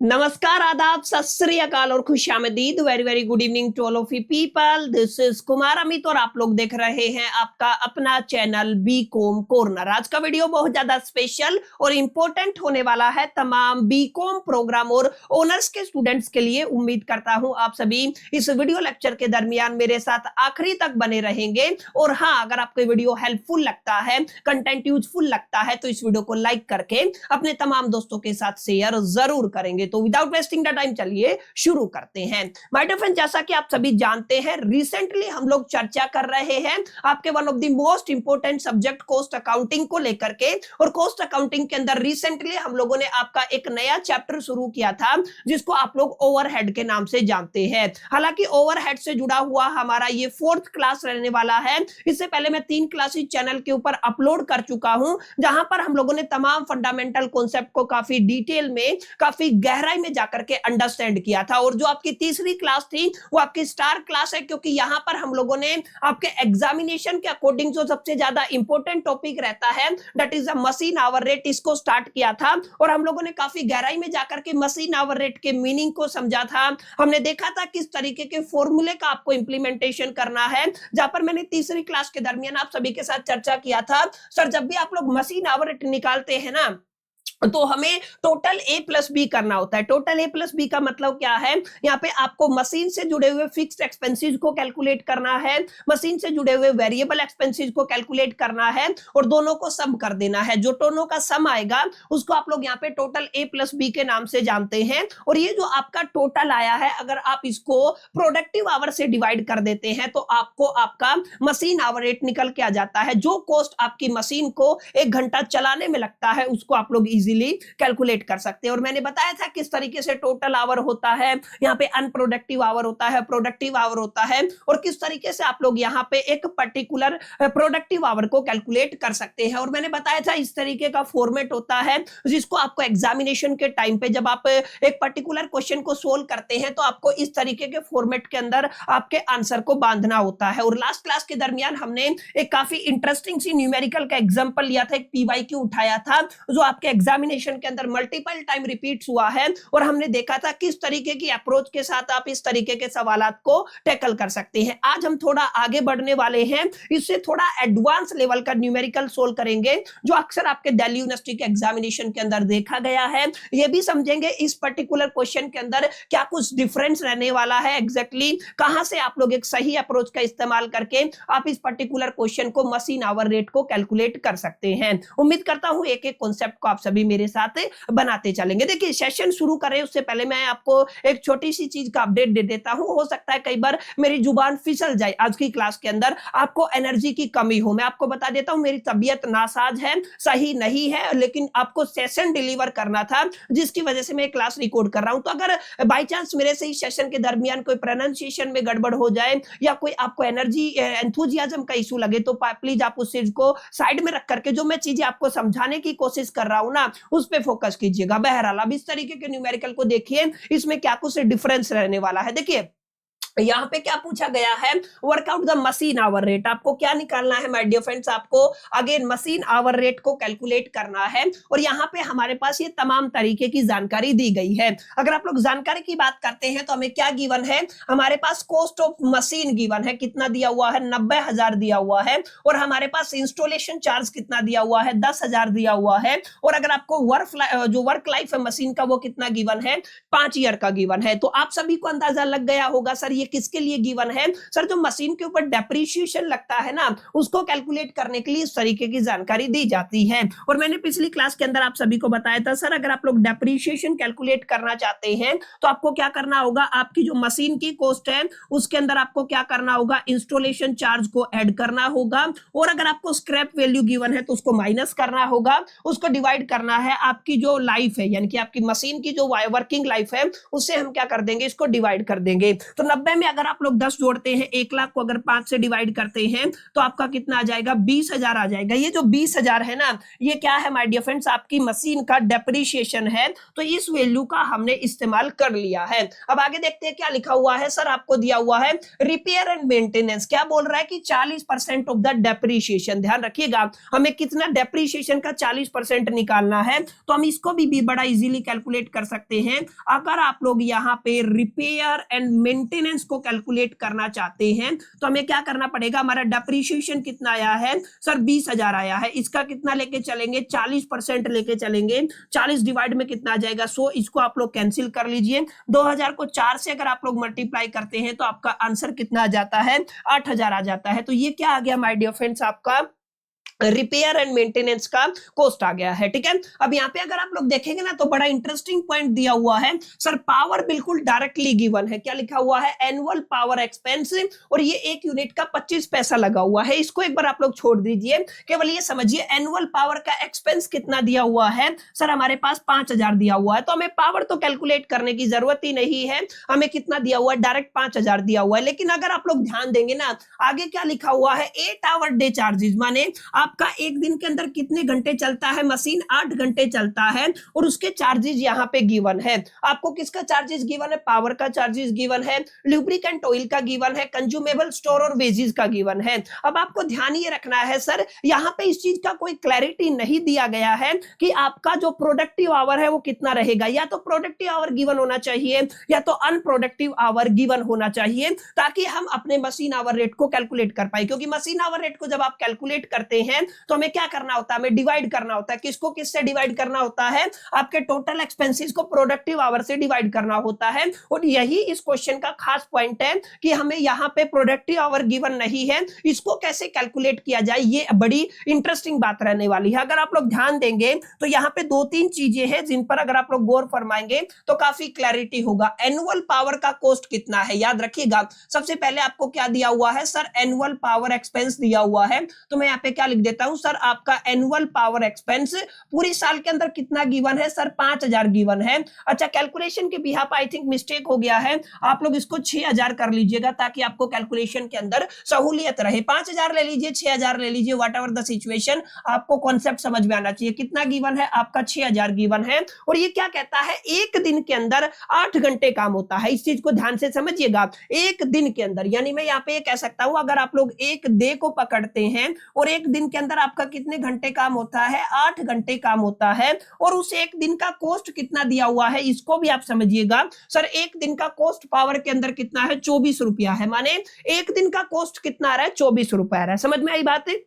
नमस्कार, आदाब, सत श्री अकाल और खुशामदीद। Very very good evening to all of you people. This is Kumar Amit और आप लोग देख रहे हैं आपका अपना चैनल बीकॉम कॉर्नर। आज का वीडियो बहुत ज्यादा स्पेशल और इंपॉर्टेंट होने वाला है तमाम बीकॉम प्रोग्राम और ऑनर्स के स्टूडेंट्स के लिए। उम्मीद करता हूं आप सभी इस वीडियो लेक्चर के दरमियान मेरे साथ आखिरी तक बने रहेंगे। और हाँ, अगर आपको वीडियो हेल्पफुल लगता है, कंटेंट यूजफुल लगता है तो इस वीडियो को लाइक करके अपने तमाम दोस्तों के साथ शेयर जरूर करेंगे। तो विदाउट वेस्टिंग द टाइम चलिए शुरू करते हैं। माय डियर फ्रेंड, जैसा कि आप सभी जानते हैं, रिसेंटली हम लोग चर्चा कर रहे हैं आपके one of the most important subject cost accounting को लेकर के। और कॉस्ट अकाउंटिंग के अंदर रिसेंटली हम लोगों ने आपका एक नया चैप्टर शुरू किया था जिसको आप लोग ओवरहेड के नाम से जानते हैं। हालांकि ओवरहेड से जुड़ा हुआ हमारा ये 4th क्लास रहने वाला है। इससे पहले मैं 3 क्लासेस चैनल के ऊपर अपलोड कर चुका हूं जहां पर हम लोगों ने तमाम फंडामेंटल कॉन्सेप्ट को काफी डिटेल में, काफी गहराई में जाकर के अंडरस्टैंड किया था। और जो आपकी तीसरी क्लास थी वो आपकी स्टार क्लास है, क्योंकि यहां पर हम लोगों ने आपके एग्जामिनेशन के अकॉर्डिंग जो सबसे ज्यादा इंपॉर्टेंट टॉपिक रहता है that is the machine hour rate, इसको स्टार्ट किया था। और हम लोगों ने काफी गहराई में जाकर के मशीन आवर रेट के मीनिंग को समझा था। हमने देखा था किस तरीके के फॉर्मूले का आपको इंप्लीमेंटेशन करना है, जहां पर मैंने तीसरी क्लास के दरमियान आप सभी के साथ चर्चा किया था, सर जब भी आप लोग मशीन आवर रेट निकालते हैं ना तो हमें टोटल ए प्लस बी करना होता है। टोटल ए प्लस बी का मतलब क्या है, यहाँ पे आपको मशीन से जुड़े हुए फिक्स्ड एक्सपेंसेस को कैलकुलेट करना है, मशीन से जुड़े हुए वेरिएबल एक्सपेंसेस को कैलकुलेट करना है और दोनों को सम कर देना है। जो दोनों का सम आएगा उसको आप लोग यहाँ पे टोटल ए प्लस बी के नाम से जानते हैं। और ये जो आपका टोटल आया है, अगर आप इसको प्रोडक्टिव आवर से डिवाइड कर देते हैं तो आपको आपका मशीन आवर रेट निकल के आ जाता है। जो कॉस्ट आपकी मशीन को 1 घंटा चलाने में लगता है उसको आप लोग इजीली कैलकुलेट कर सकते हैं। और मैंने बताया था किस तरीके से टोटल आवर होता है, यहाँ पे अनप्रोडक्टिव आवर होता है, प्रोडक्टिव आवर होता है, और किस तरीके से आप लोग यहाँ पे एक पर्टिकुलर प्रोडक्टिव आवर को कैलकुलेट कर सकते हैं। और मैंने बताया था इस तरीके का फॉर्मेट होता है जिसको आपको एग्जामिनेशन के टाइम पे जब आप एक पर्टिकुलर क्वेश्चन को सोल्व करते हैं तो आपको इस तरीके के फॉर्मेट के अंदर आपके आंसर को बांधना होता है। और लास्ट क्लास के दरमियान हमने एक काफी इंटरेस्टिंग सी न्यूमेरिकल का एग्जांपल लिया था, एक पीवाईक्यू उठाया था जो आपके एग्जामिनेशन के अंदर मल्टीपल टाइम रिपीट्स हुआ है। और हमने देखा था किस तरीके की अप्रोच के साथ आप इस तरीके के सवालात को टैकल कर सकते हैं। आज हम थोड़ा आगे बढ़ने वाले हैं, इससे थोड़ा एडवांस लेवल का न्यूमेरिकल सोल्व करेंगे जो अक्सर आपके दिल्ली यूनिवर्सिटी के एग्जामिनेशन के अंदर देखा गया है। ये भी समझेंगे इस पर्टिकुलर क्वेश्चन के अंदर क्या कुछ डिफरेंस रहने वाला है, एग्जैक्टली कहां से आप लोग एक सही अप्रोच का इस्तेमाल करके आप इस पर्टिकुलर क्वेश्चन को मशीन आवर रेट को कैलकुलेट कर सकते हैं। उम्मीद करता हूं एक एक कॉन्सेप्ट को आप सभी मेरे साथ बनाते चलेंगे। देखिए, सेशन शुरू करें उससे पहले मैं आपको एक छोटी सी चीज का अपडेट दे देता हूं। हो सकता है कई बार मेरी जुबान फिसल जाए आज की क्लास के अंदर, आपको एनर्जी की कमी हो। मैं आपको बता देता हूं मेरी तबीयत नासाज है, सही नहीं है, लेकिन आपको सेशन डिलीवर करना था जिसकी वजह से मैं क्लास रिकॉर्ड कर रहा हूं। तो अगर बाई चांस मेरे से इस सेशन के दरमियान कोई प्रोनाउंसिएशन में गड़बड़ हो जाए या कोई आपको एनर्जी एंथुजियाज्म का इशू लगे तो प्लीज आप उस चीज को साइड में रख करके जो मैं चीजें आपको समझाने की कोशिश कर रहा हूं ना उस पे फोकस कीजिएगा। बहरहाल अब इस तरीके के न्यूमेरिकल को देखिए, इसमें क्या कुछ डिफरेंस रहने वाला है। देखिए यहाँ पे क्या पूछा गया है, workout the machine hour rate. आपको क्या निकालना है माय डियर फ्रेंड्स, आपको अगेन मशीन आवर रेट को कैलकुलेट करना है। और यहाँ पे हमारे पास ये तमाम तरीके की जानकारी दी गई है। अगर आप लोग जानकारी की बात करते हैं तो हमें क्या गिवन है, हमारे पास कॉस्ट ऑफ मशीन गिवन है, कितना दिया हुआ है, 90,000 दिया हुआ है। और हमारे पास इंस्टॉलेशन चार्ज कितना दिया हुआ है, 10,000 दिया हुआ है। और अगर आपको वर्क लाइफ है मशीन का वो कितना गिवन है, 5 ईयर का गिवन है। तो आप सभी को अंदाजा लग गया होगा सर किसके लिए गिवन है। सर जो मशीन के ऊपर डेप्रिसिएशन लगता है ना उसको कैलकुलेट करने के लिए इस तरीके की जानकारी दी जाती है। और मैंने पिछली क्लास के अंदर आप सभी को बताया था सर अगर आप लोग डेप्रिसिएशन कैलकुलेट करना चाहते हैं तो आपको क्या करना होगा, आपकी जो मशीन की कॉस्ट है उसके अंदर आपको क्या करना होगा, इंस्टॉलेशन चार्ज को ऐड करना होगा। और अगर आपको स्क्रैप वैल्यू गिवन है तो उसको माइनस करना होगा, उसको डिवाइड करना है आपकी जो लाइफ है यानी कि आपकी मशीन की जो वर्किंग लाइफ है उससे हम क्या कर देंगे, इसको डिवाइड कर देंगे। तो 90 रुपए में अगर आप लोग 10 जोड़ते हैं, 1 लाख को अगर 5 से डिवाइड करते हैं तो आपका कितना आ जाएगा, 20,000 आ जाएगा। ये जो 20,000 है ना, ये क्या है माय डियर फ्रेंड्स, आपकी मशीन का डेप्रिसिएशन है। तो इस वैल्यू का हमने इस्तेमाल कर लिया है। अब आगे देखते हैं क्या लिखा हुआ है। सर आपको दिया हुआ है रिपेयर एंड मेंटेनेंस, क्या बोल रहा है कि 40% ऑफ द डेप्रिसिएशन। ध्यान रखिएगा, हमें कितना डेप्रिसिएशन का 40% निकालना है, तो हम इसको भी बड़ा इजीली कैलकुलेट कर सकते हैं। अगर आप लोग यहाँ पे रिपेयर एंड मेंटेनेंस को कैलकुलेट करना चाहते हैं तो हमें क्या करना पड़ेगा, हमारा डेप्रिसिएशन कितना आया है सर, 20,000 आया है। इसका कितना लेके चलेंगे, 40% लेके चलेंगे। 40 डिवाइड में कितना आ जाएगा, 100। इसको आप लोग कैंसिल कर लीजिए। 2000 को 4 से अगर आप लोग मल्टीप्लाई करते हैं तो आपका आंसर कितना आ जाता है, 8,000 आ जाता है। तो ये क्या आ गया माय डियर फ्रेंड्स, आपका रिपेयर एंड मेंटेनेंस का कॉस्ट आ गया है। ठीक है, अब यहाँ पे अगर आप लोग देखेंगे ना तो बड़ा इंटरेस्टिंग पॉइंट दिया हुआ है सर, पावर बिल्कुल डायरेक्टली गिवन है। क्या लिखा हुआ है, एनुअल पावर एक्सपेंस, और ये 1 यूनिट का 25 पैसा लगा हुआ है। इसको एक बार आप लोग छोड़ दीजिए, केवल ये समझिए एनुअल पावर का एक्सपेंस कितना दिया हुआ है सर, हमारे पास 5,000 दिया हुआ है। तो हमें पावर तो कैलकुलेट करने की जरूरत ही नहीं है, हमें कितना दिया हुआ है, डायरेक्ट 5,000 दिया हुआ है। लेकिन अगर आप लोग ध्यान देंगे ना, आगे क्या लिखा हुआ है, 8 आवर डे चार्जेस, माने आपका एक दिन के अंदर कितने घंटे चलता है मशीन, 8 घंटे चलता है, और उसके चार्जेस यहाँ पे गिवन है। आपको किसका चार्जेस गिवन है, पावर का चार्जेस गिवन है, लुब्रिकेंट ऑयल का गिवन है, कंज्यूमेबल स्टोर और वेजेस का गिवन है। अब आपको ध्यान ये रखना है सर, यहाँ पे इस चीज का कोई क्लैरिटी नहीं दिया गया है कि आपका जो प्रोडक्टिव आवर है वो कितना रहेगा। या तो प्रोडक्टिव आवर गिवन होना चाहिए या तो अनप्रोडक्टिव आवर गिवन होना चाहिए, ताकि हम अपने मशीन आवर रेट को कैलकुलेट कर पाए। क्योंकि मशीन आवर रेट को जब आप कैलकुलेट करते हैं तो हमें क्या करना होता है, हमें डिवाइड करना होता है। किसको किससे डिवाइड करना होता है, आपके टोटल एक्सपेंसेस को प्रोडक्टिव आवर से डिवाइड करना होता है। और यही इस क्वेश्चन का खास पॉइंट है कि हमें यहाँ पे प्रोडक्टिव आवर गिवन नहीं है, इसको कैसे कैलकुलेट किया जाए, ये बड़ी इंटरेस्टिंग बात रहने वाली है। अगर आप लोग ध्यान देंगे तो यहाँ पे 2-3 चीजें हैं जिन पर अगर आप लोग गौर फरमाएंगे तो काफी क्लैरिटी होगा। एनुअल पावर का कॉस्ट कितना है, याद रखिएगा। सबसे पहले आपको क्या दिया हुआ है सर, एनुअल पावर एक्सपेंस दिया हुआ है। तो मैं यहाँ पे क्या लिख देता हूं सर, आपका एनुअल पावर एक्सपेंस पूरी साल के अंदर कितना गिवन है सर, 5,000 गिवन है। अच्छा, कैलकुलेशन के बिहाफ आई थिंक मिस्टेक हो गया है, आप लोग इसको 6,000 कर लीजिएगा ताकि आपको कैलकुलेशन के अंदर सहूलियत रहे। 5,000 ले लीजिए, 6,000 ले लीजिए, वट एवर द सिचुएशन, आपको कॉन्सेप्ट समझ में आना चाहिए। कितना गिवन है, आपका 6,000 गिवन है। और ये क्या कहता है, एक दिन के अंदर 8 घंटे काम होता है। इस चीज को ध्यान से समझिएगा, एक दिन के अंदर, यानी मैं यहाँ पे ये कह सकता हूं, अगर आप लोग एक डे को पकड़ते हैं और एक दिन के अंदर आपका कितने घंटे काम होता है, 8 घंटे काम होता है। और उस एक दिन का कॉस्ट कितना दिया हुआ है, इसको भी आप समझिएगा सर। एक दिन का कॉस्ट पावर के अंदर कितना है, 24 रुपया है। माने एक दिन का कॉस्ट कितना आ रहा है, 24 रुपया आ रहा है। समझ में आई बात है,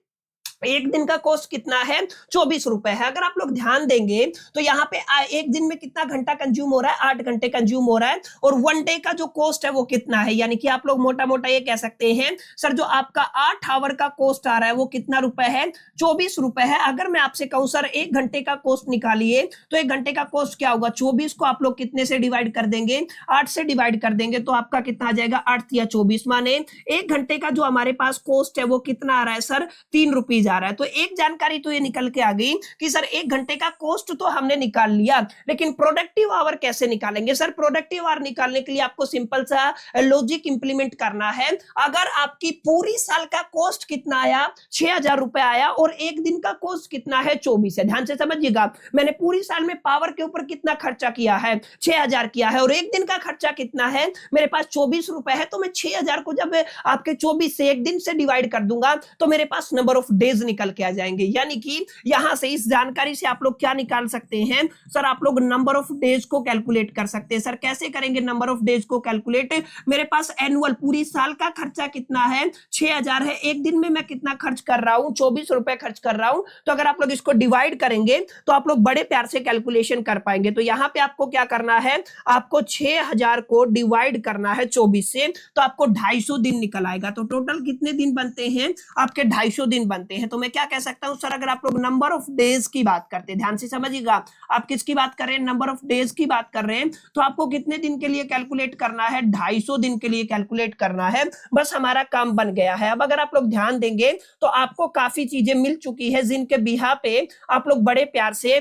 एक दिन का कॉस्ट कितना है, 24 रुपए है। अगर आप लोग ध्यान देंगे तो यहाँ पे एक दिन में कितना घंटा कंज्यूम हो रहा है, 8 घंटे कंज्यूम हो रहा है। और 1 डे का जो कॉस्ट है वो कितना है, यानी कि आप लोग मोटा मोटा ये कह सकते हैं सर, जो आपका 8 आवर का कॉस्ट आ रहा है वो कितना रुपए है, 24 रुपए है। अगर मैं आपसे कहूं सर 1 घंटे का कॉस्ट निकालिए तो 1 घंटे का कॉस्ट क्या होगा, 24 को आप लोग कितने से डिवाइड कर देंगे, 8 से डिवाइड कर देंगे तो आपका कितना आ जाएगा, 8 या 24, माने 1 घंटे का जो हमारे पास कॉस्ट है वो कितना आ रहा है सर, 3 रुपीज आ रहा है। तो एक जानकारी तो ये निकल के आ गई कि सर 1 घंटे का कॉस्ट तो हमने निकाल लिया, लेकिन प्रोडक्टिव आवर कैसे निकालेंगे। सर प्रोडक्टिव आवर निकालने के लिए आपको सिंपल सा लॉजिक इंप्लीमेंट करना है। अगर आपकी पूरी साल का कॉस्ट कितना आया, 6,000 रुपए आया, और एक दिन का कॉस्ट कितना है, 24 है। ध्यान से समझिएगा, मैंने पूरी साल में पावर के ऊपर कितना खर्चा किया है, 6,000 किया है, और एक दिन का खर्चा कितना है, मेरे पास 24 रुपए है। तो मैं 6,000 को जब आपके 24 से एक दिन से डिवाइड कर दूंगा तो मेरे पास नंबर ऑफ डेज निकल के आ जाएंगे। यानी कि यहां से इस जानकारी से आप लोग क्या निकाल सकते हैं सर, आप लोग नंबर ऑफ डेज को कैलकुलेट कर सकते हैं। सर कैसे करेंगे नंबर ऑफ डेज को कैलकुलेट, मेरे पास एनुअल पूरी साल का खर्चा कितना है, 6,000 है, एक दिन में मैं कितना खर्च कर रहा हूं, 24 रुपए खर्च कर रहा हूं। तो अगर आप लोग इसको डिवाइड करेंगे तो आप लोग बड़े प्यार से कैलकुलेशन कर पाएंगे। तो यहां पे आपको क्या करना है, आपको 6,000 को डिवाइड करना है 24 से, तो आपको 250 दिन निकल आएगा। तो टोटल कितने दिन बनते हैं, आपके 250 दिन बनते हैं। तो मैं क्या कह सकता हूं सर, अगर आप लोग नंबर ऑफ डेज की बात करते हैं, ध्यान से समझिएगा, आप किसकी बात कर रहे हैं, नंबर ऑफ डेज की बात कर रहे हैं, तो आपको कितने दिन के लिए कैलकुलेट करना है, 250 दिन के लिए कैलकुलेट करना है। बस हमारा काम बन गया है। अब अगर आप लोग ध्यान देंगे तो आपको काफी चीजें मिल चुकी है जिनके बिहाफ पे आप लोग बड़े प्यार से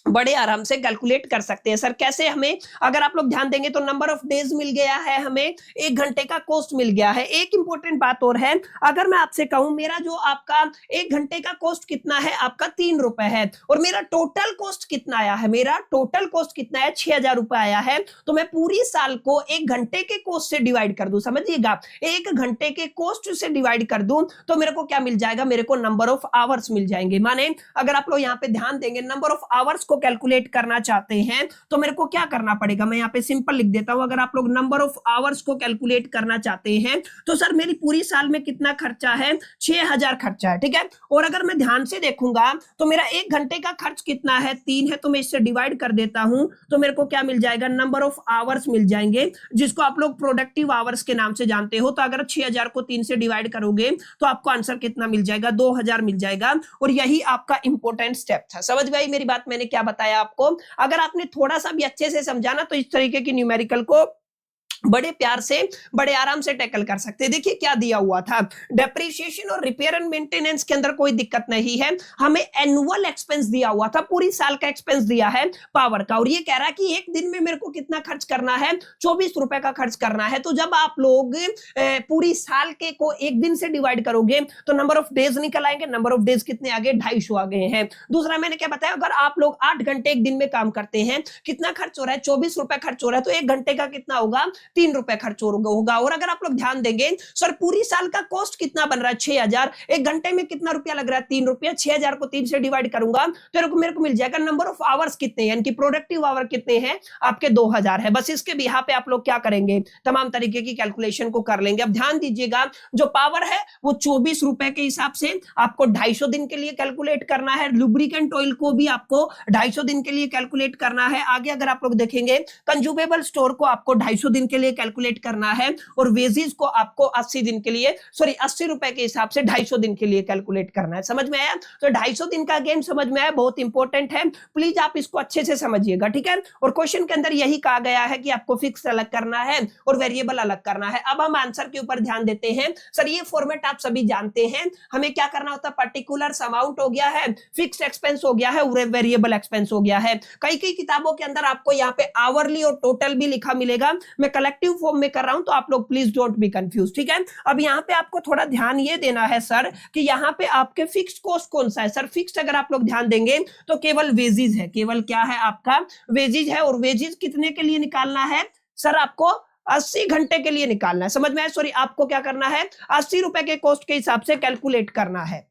बड़े आराम से कैलकुलेट कर सकते हैं। सर कैसे? हमें अगर आप लोग ध्यान देंगे तो नंबर ऑफ डेज मिल गया है, हमें 1 घंटे का कॉस्ट मिल गया है। एक इंपॉर्टेंट बात और है, अगर मैं आपसे कहूं मेरा जो आपका 1 घंटे का कॉस्ट कितना है, आपका 3 रुपए है, और मेरा टोटल कॉस्ट कितना आया है, मेरा टोटल कॉस्ट कितना है, 6,000 रुपए आया है, तो मैं पूरी साल को 1 घंटे के कॉस्ट से डिवाइड कर दूं, समझिएगा, 1 घंटे के कॉस्ट से डिवाइड कर दूं तो मेरे को क्या मिल जाएगा, मेरे को नंबर ऑफ आवर्स मिल जाएंगे। माने अगर आप लोग यहाँ पे ध्यान देंगे, नंबर ऑफ आवर्स को कैलकुलेट करना चाहते हैं तो मेरे को क्या करना पड़ेगा, मैं यहाँ पे सिंपल लिख देता हूं। अगर आप लोग नंबर ऑफ आवर्स को कैलकुलेट करना चाहते हैं तो सर मेरी पूरी साल में कितना खर्चा है, 6,000 खर्चा है, ठीक है। और अगर मैं ध्यान से देखूंगा तो मेरा 1 घंटे का खर्च कितना है, 3 है, तो मैं इससे डिवाइड कर देता हूं तो मेरे को क्या मिल जाएगा, नंबर ऑफ आवर्स मिल जाएंगे, जिसको आप लोग प्रोडक्टिव आवर्स के नाम से जानते हो। तो अगर 6,000 को 3 से डिवाइड करोगे तो आपको आंसर कितना मिल जाएगा, 2,000 मिल जाएगा। और यही आपका इंपॉर्टेंट स्टेप था। समझ गई मेरी बात? मैंने क्या बताया आपको? अगर आपने थोड़ा सा भी अच्छे से समझा ना तो इस तरीके की न्यूमेरिकल को बड़े प्यार से, बड़े आराम से टैकल कर सकते हैं। देखिए क्या दिया हुआ था, डेप्रिसिएशन और रिपेयर एंड मेंटेनेंस के अंदर कोई दिक्कत नहीं है, हमें एनुअल एक्सपेंस दिया हुआ था, पूरी साल का एक्सपेंस दिया है पावर का, और ये कह रहा है कि एक दिन में मेरे को कितना खर्च करना है, 24 रुपए का खर्च करना है। तो जब आप लोग पूरी साल के को एक दिन से डिवाइड करोगे तो नंबर ऑफ डेज निकल आएंगे। नंबर ऑफ डेज कितने आ गए, 250 आ गए हैं। दूसरा मैंने क्या बताया, अगर आप लोग 8 घंटे एक दिन में काम करते हैं, कितना खर्च हो रहा है, 24 रुपए खर्च हो रहा है, तो 1 घंटे का कितना होगा, 3 रुपए खर्च होगा। और अगर आप लोग ध्यान देंगे सर पूरी साल का कॉस्ट कितना बन रहा है, 6,000, 1 घंटे में कितना रुपया लग रहा है, 3 रुपया, 6,000 को 3 से डिवाइड करूंगा तो मेरे को मिल जाएगा नंबर ऑफ आवर्स कितने, यानी कि प्रोडक्टिव आवर कितने हैं आपके, 2,000 है। बस इसके बिहाफ पे आप लोग क्या करेंगे, तमाम तरीके की कैलकुलेशन को कर लेंगे। अब ध्यान दीजिएगा, जो पावर है वो 24 रुपए के हिसाब से आपको 250 दिन के लिए कैलकुलेट करना है। लुब्रिकेंट ऑयल को भी आपको 250 दिन के लिए कैलकुलेट करना है। आगे अगर आप लोग देखेंगे, कंज्यूमेबल स्टोर को आपको 250 दिन के लिए कैलकुलेट करना है, और वेजेस को आपको 80 दिन के लिए, सॉरी 80 रुपए के हिसाब से 250 दिन के लिए कैलकुलेट करना है। समझ में आया? तो 250 दिन का गेम समझ में आया, बहुत इंपॉर्टेंट है, प्लीज आप इसको अच्छे से समझिएगा, ठीक है। और क्वेश्चन के अंदर यही कहा गया है कि आपको फिक्स अलग करना है और वेरिएबल अलग करना है। अब हम आंसर के ऊपर ध्यान देते हैं। सर ये फॉर्मेट आप सभी जानते हैं, हमें क्या करना होता है, पर्टिकुलर अमाउंट हो गया है, फिक्स्ड एक्सपेंस हो गया है, वेरिएबल एक्सपेंस हो गया है। कई कई किताबों के अंदर आपको यहाँ पे आवरली और टोटल भी लिखा मिलेगा, मैं कलेक्टिव फॉर्म में कर रहा हूं तो आप लोग प्लीज डोंट बी कंफ्यूज, ठीक है। अब यहाँ पे आपको थोड़ा ध्यान ये देना है सर कि यहाँ पे आपके फिक्स्ड कॉस्ट कौन सा है। सर फिक्स्ड अगर आप लोग ध्यान देंगे तो केवल वेजेस है, केवल क्या है आपका, वेजेस है। और वेजेस कितने के लिए निकालना है सर, आपको 80 घंटे के लिए निकालना है। समझ में आया? सॉरी आपको क्या करना है, 80 रुपए के कॉस्ट के हिसाब से कैलकुलेट करना है।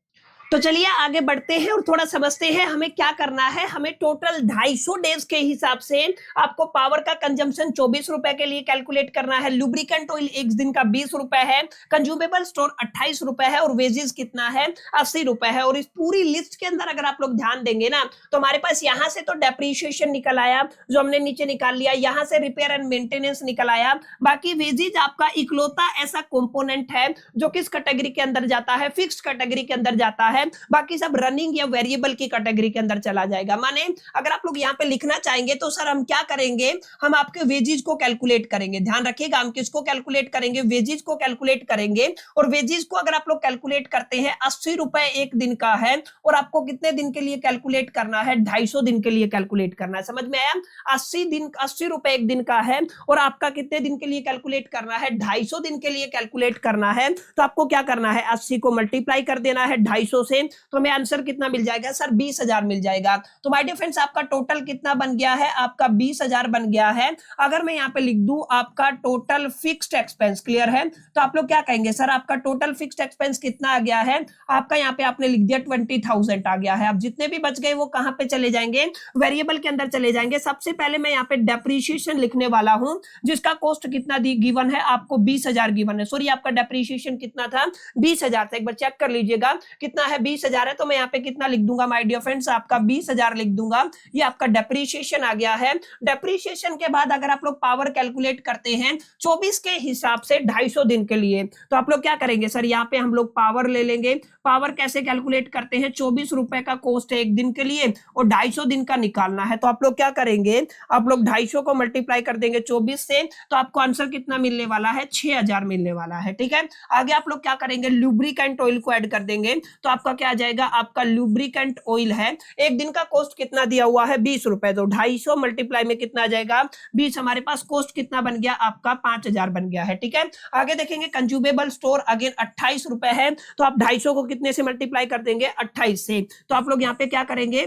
तो चलिए आगे बढ़ते हैं और थोड़ा समझते हैं हमें क्या करना है। हमें टोटल 250 डेज के हिसाब से आपको पावर का कंजम्पशन 24 रुपए के लिए कैलकुलेट करना है। लुब्रिकेंट ऑयल एक दिन का 20 रुपए है, कंज्यूमेबल स्टोर 28 रुपए है, और वेजेस कितना है, 80 रुपए है। और इस पूरी लिस्ट के अंदर अगर आप लोग ध्यान देंगे ना तो हमारे पास यहां से तो डेप्रिसिएशन निकल आया जो हमने नीचे निकाल लिया, यहां से रिपेयर एंड मेंटेनेंस निकल आया। बाकी वेजेस आपका इकलौता ऐसा कंपोनेंट है जो किस कैटेगरी के अंदर जाता है, फिक्स्ड कैटेगरी के अंदर जाता है, बाकी सब रनिंग या वेरिएबल की कैटेगरी के अंदर चला जाएगा। माने अगर आप लोग यहाँ पे लिखना चाहेंगे तो सर हम क्या करेंगे, हम आपके वेजेस को कैलकुलेट करेंगे। ध्यान रखिएगा, हम किसको कैलकुलेट करेंगे, वेजेस को कैलकुलेट करेंगे। और वेजेस को अगर आप लोग कैलकुलेट करते हैं, 80 रुपए एक दिन का है, और आपको कितने दिन के लिए कैलकुलेट करना है, 250 दिन के लिए कैलकुलेट करना है। समझ में आया? 80 रुपए एक दिन का है, और आपका कितने दिन के लिए कैलकुलेट करना है, 250 दिन के लिए कैलकुलेट करना है। तो आपको क्या करना है, 80 को मल्टीप्लाई कर देना है 250 से, तो हमें आंसर कितना मिल जाएगा सर, 20,000 मिल जाएगा। तो माय डियर फ्रेंड्स आपका टोटल कितना बन गया है, आपका 20,000 बन गया है। अगर मैं यहाँ पे लिख दूं आपका टोटल फिक्स्ड एक्सपेंस, क्लियर है, तो आप लोग क्या कहेंगे सर, आपका टोटल फिक्स्ड एक्सपेंस कितना आ गया है, आपका यहाँ पे आपने लिख दिया 20,000 आ गया है। अब जितने भी बच गए वो कहां पे चले जाएंगे, वेरिएबल के अंदर चले जाएंगे। सबसे पहले मैं यहाँ पे डेप्रिसिएशन लिखने वाला हूं, जिसका कॉस्ट कितना गिवन है, आपको 20,000 गिवन है। सॉरी आपका डेप्रिसिएशन कितना था, 20,000 था। एक बार चेक कर लीजिएगा कितना है, 20,000 है। तो मैं यहाँ पे कितना लिख दूंगा माय डियर फ्रेंड्स, आपका 20,000 लिख दूंगा। ये आपका डेप्रिसिएशन आ गया है। डेप्रिसिएशन के बाद अगर आप लोग पावर कैलकुलेट करते हैं 24 के हिसाब से 250 दिन के लिए, तो आप लोग क्या करेंगे सर, यहाँ पे हम लोग पावर ले लेंगे। पावर कैसे कैलकुलेट करते हैं, 24 रुपए का कॉस्ट है एक दिन के लिए, और 250 दिन का निकालना है। तो आप लोग क्या करेंगे, आप लोग 250 को मल्टीप्लाई कर देंगे 24 से, तो आपको आंसर कितना मिलने वाला है, 6,000 मिलने वाला है। ठीक है, आगे आप लोग क्या करेंगे, लुब्रिकेंट ऑयल को ऐड कर देंगे, तो आप आपका क्या आ जाएगा, आपका लुब्रिकेंट ऑयल है, एक दिन का कॉस्ट कितना दिया हुआ है 20 रुपए, तो 250 मल्टीप्लाई में कितना आ जाएगा 20, हमारे पास कॉस्ट कितना बन गया आपका 5000 बन गया है। ठीक है, आगे देखेंगे कंज्यूमेबल स्टोर अगेन 28 रुपए है, तो आप 250 को कितने से मल्टीप्लाई कर देंगे 28 से, तो आप लोग यहाँ पे क्या करेंगे,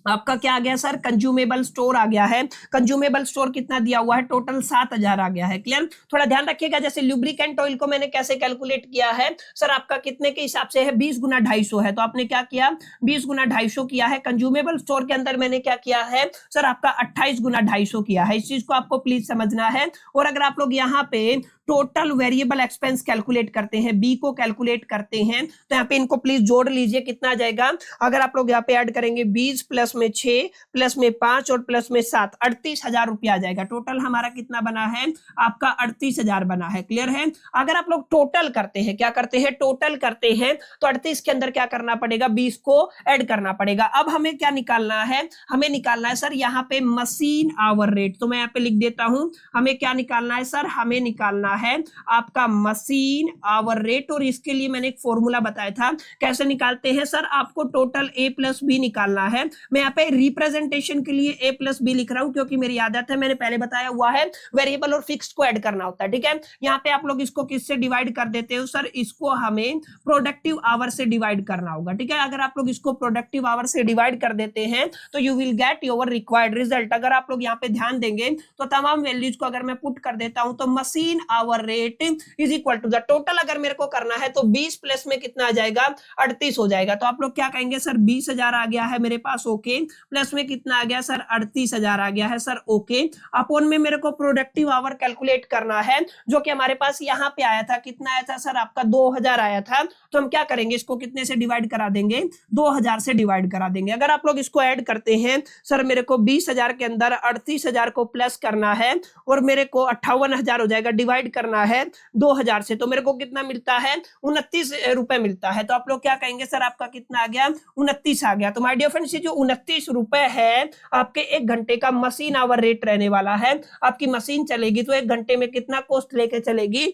आपका क्या आ गया सर, कंज्यूमेबल स्टोर आ गया है, कंज्यूमेबल स्टोर कितना दिया हुआ है टोटल 7000 आ गया है। क्लियर, थोड़ा ध्यान रखिएगा, जैसे लुब्रिकेंट ऑयल को मैंने कैसे कैलकुलेट किया है सर, आपका कितने के हिसाब से है 20 गुना 250 है, तो आपने क्या किया 20 गुना 250 किया है, कंज्यूमेबल स्टोर के अंदर मैंने क्या किया है सर आपका 28 गुना 250 किया है, इस चीज को आपको प्लीज समझना है। और अगर आप लोग यहाँ पे टोटल वेरिएबल एक्सपेंस कैलकुलेट करते हैं, बी को कैलकुलेट करते हैं, तो यहाँ पे इनको प्लीज जोड़ लीजिए, कितना आ जाएगा, अगर आप लोग यहाँ पे ऐड करेंगे 20 प्लस में 6 प्लस में 5 और प्लस में 7, 38,000 रुपया आ जाएगा। टोटल हमारा कितना बना है आपका 38,000 बना है। क्लियर है, अगर आप लोग टोटल करते हैं, क्या करते हैं टोटल करते हैं, तो 38 के अंदर क्या करना पड़ेगा 20 को ऐड करना पड़ेगा। अब हमें क्या निकालना है, हमें निकालना है सर यहाँ पे मशीन आवर रेट, तो मैं यहाँ पे लिख देता हूं, हमें क्या निकालना है सर, हमें निकालना है आपका मशीन आवर रेट, और इसके लिए मैंने एक फॉर्मूला बताया था कैसे निकालते हैं सर, आपको टोटल ए प्लस बी निकालना है। मैं यहाँ पे रिप्रेजेंटेशन के लिए ए प्लस बी लिख रहा हूं, क्योंकि मेरी आदत है, मैंने पहले बताया हुआ है वेरिएबल और फिक्स को ऐड करना होता है। ठीक है, यहाँ पे आप लोग इसको किससे डिवाइड कर देते हो सर, इसको हमें प्रोडक्टिव आवर से डिवाइड करना होगा। ठीक है, अगर आप लोग इसको प्रोडक्टिव आवर से डिवाइड कर देते हैं तो you will get your required result. अगर आप लोग यहाँ पे ध्यान देंगे तो तमाम वैल्यूज को अगर मैं पुट कर देता हूं, तो machine hour rate is equal to the total, अगर मेरे को करना है तो 20 प्लस में कितना आ जाएगा 38 हो जाएगा। तो आप लोग क्या कहेंगे सर 20,000 आ गया है मेरे पास, ओके, प्लस में कितना आ गया सर 38,000 आ गया है सर, ओके, अपॉन में मेरे को प्रोडक्टिव आवर कैलकुलेट करना है, जो कि हमारे पास यहाँ पे आया था, कितना आया था सर आपका 2000 आया था, तो हम क्या करेंगे इसको कितने से डिवाइड करा देंगे 2000 से डिवाइड करा देंगे। अगर आप लोग इसको ऐड करते हैं सर, मेरे को 20,000 के अंदर 38,000 को प्लस करना है और मेरे को 58,000 हो जाएगा, डिवाइड करना है 2000 से, तो मेरे को कितना मिलता है 29 रुपए मिलता है। तो आप लोग क्या कहेंगे सर आपका कितना आ गया 29 आ गया। तो माय डियर फ्रेंड्स, ये जो 29 रुपए है आपके 1 घंटे का मशीन आवर रेट रहने वाला है। आपकी मशीन चलेगी तो 1 घंटे में कितना कॉस्ट लेके चलेगी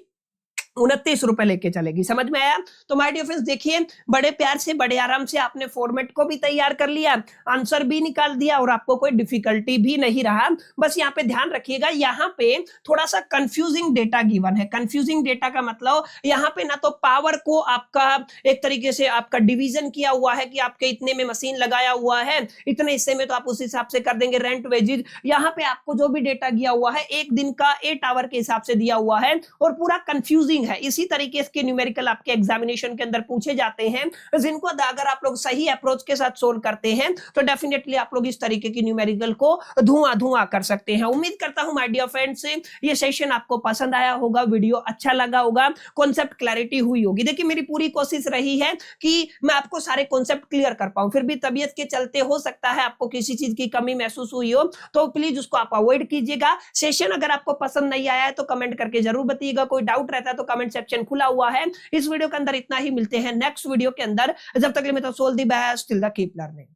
29 रुपए लेके चलेगी। समझ में आया? तो माय डियर फ्रेंड्स देखिए, बड़े प्यार से बड़े आराम से आपने फॉर्मेट को भी तैयार कर लिया, आंसर भी निकाल दिया और आपको कोई डिफिकल्टी भी नहीं रहा। बस यहाँ पे ध्यान रखिएगा, यहाँ पे थोड़ा सा कंफ्यूजिंग डेटा गिवन है। कंफ्यूजिंग डेटा का मतलब यहाँ पे ना तो पावर को आपका एक तरीके से आपका डिवीजन किया हुआ है कि आपके इतने में मशीन लगाया हुआ है, इतने हिस्से में तो आप उस हिसाब से कर देंगे रेंट वेजेज। यहाँ पे आपको जो भी डेटा दिया हुआ है 1 दिन का 8 आवर के हिसाब से दिया हुआ है और पूरा कंफ्यूजिंग है। इसी तरीके के न्यूमेरिकल आपके एग्जामिनेशन के अंदर पूछे जाते हैं, जिनको अगर आप लोग सही अप्रोच के साथ सोल्व करते हैं तो डेफिनेटली आप लोग इस तरीके की न्यूमेरिकल को धुआं कर सकते हैं। उम्मीद करता हूं माय डियर फ्रेंड्स ये सेशन आपको पसंद आया होगा, वीडियो अच्छा लगा होगा, कॉन्सेप्ट क्लैरिटी हुई होगी। देखिए मेरी पूरी कोशिश रही है कि मैं आपको सारे कॉन्सेप्ट क्लियर कर पाऊं, फिर भी तबीयत के चलते हो सकता है आपको किसी चीज की कमी महसूस हुई हो, तो प्लीज उसको आप अवॉइड कीजिएगा। सेशन अगर आपको पसंद नहीं आया है तो कमेंट करके जरूर बताइएगा, कोई डाउट रहता है तो कमेंट सेक्शन खुला हुआ है। इस वीडियो के अंदर इतना ही, मिलते हैं नेक्स्ट वीडियो के अंदर, जब तक के लिए मैं तो sole the best, till the keep learning.